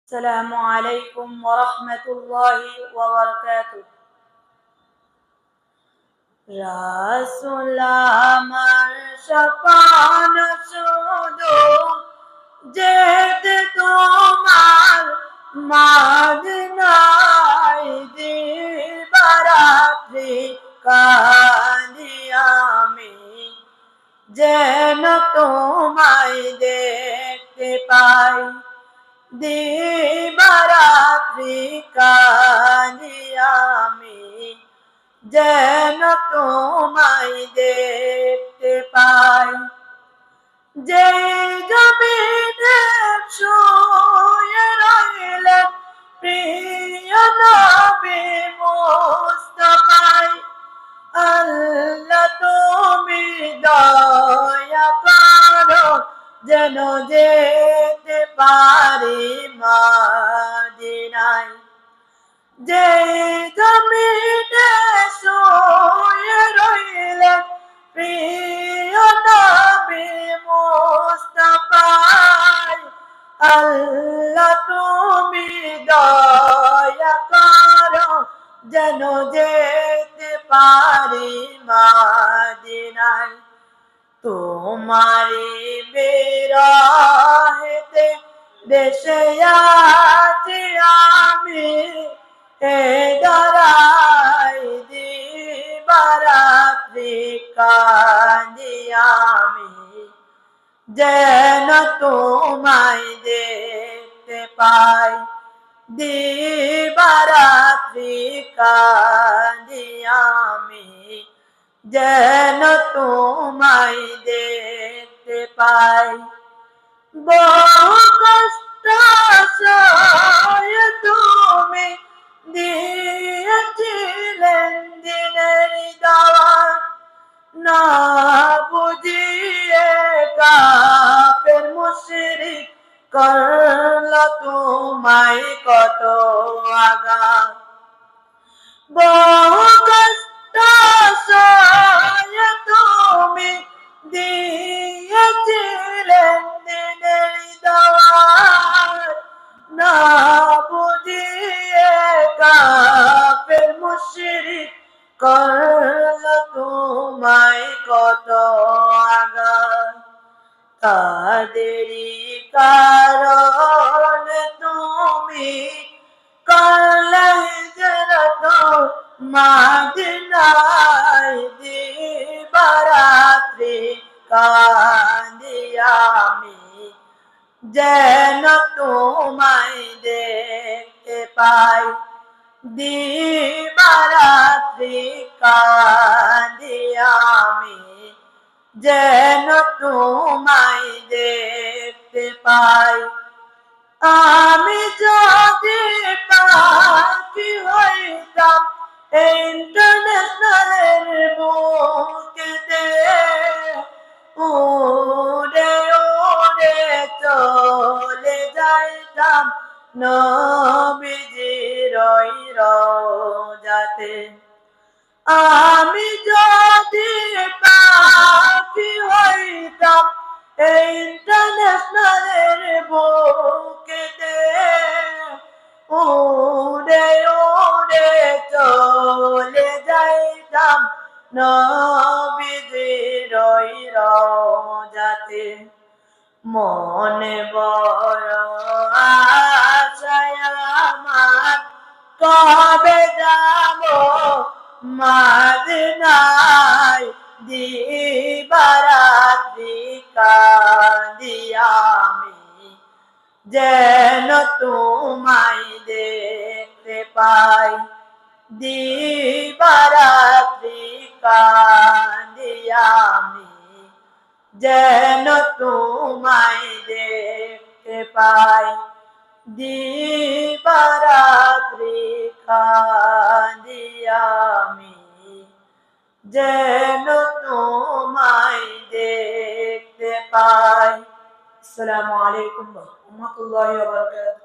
السلام عليكم ورحمة الله وبركاته রাসূল আমার সপন শুধু যেতে তোমার মদিনায় দিবারাত্রি কাঁদি আমি যেন তোমায় দেখতে পাই দিবারাত্রি কাঁদি আমি যেন তোমায় দেখতে পাই যে জমিনে শুয়ে রইলেন প্রিয় নবী মুস্তাফায় আল্লাহ তুমি দয়া করো যেন যেতে পারি মদিনায় যে জমিনে শুয়ে রইলেন প্রিয় নবী মুস্তাফায় আল্লাহ তুমি দয়া করো যেন যেতে পারি মদিনায় তোমারি বিরহেতে দেশে আছি আমি এ ধরাই দিবারাত্রি কাঁদি আমি যেন তোমায় দেখতে পাই দিবারাত্রি কাঁদি আমি যেন তোমায় দেখতে পাই বহু কষ্ট সয়ে তুমি দিয়েছিলেন দিনের দাওয়াত না বুঝিয়ে কাফের মুশরিক করলো তোমায় কত আঘাত বহু কষ্ট সয়ে তুমি দিয়েছিলেন দিনের দাওয়াত না বুঝিয়ে কাফের মুশরিক করলো তোমায় কত আঘাত তাদেরই কারণে তুমি করলে হিজরত মদিনায় দিবারাত্রি কাঁদি আমি যেন তোমায় দেখতে পাই দিবারাত্রি কাঁদি আমি যেন তোমায় দেখতে পাই আমি যদি পাখি হইতাম ইন্টারন্যাশনালের বুকেতে উড়ে উড়ে চলে যাইতাম নবীজির রওজাতে আমি যদি পাখি হইতাম ইন্টারন্যাশনালের বুকেতে উড়ে উড়ে চলে যাইতাম নবীজির রওজাতে মনে বড় আশায় আমার কবে যাব মদিনায় দিবারাত্রি কাঁদি আমি যেন তোমায় দেখতে পাই দিবারাত্রি কাঁদি আমি যেন তোমায় দেখতে পাই দিবারাত্রি কাঁদি আমি যেন তোমায় দেখতে পাই। আসসালামু আলাইকুম ওয়া রাহমাতুল্লাহি ওয়া বারাকাতুহু।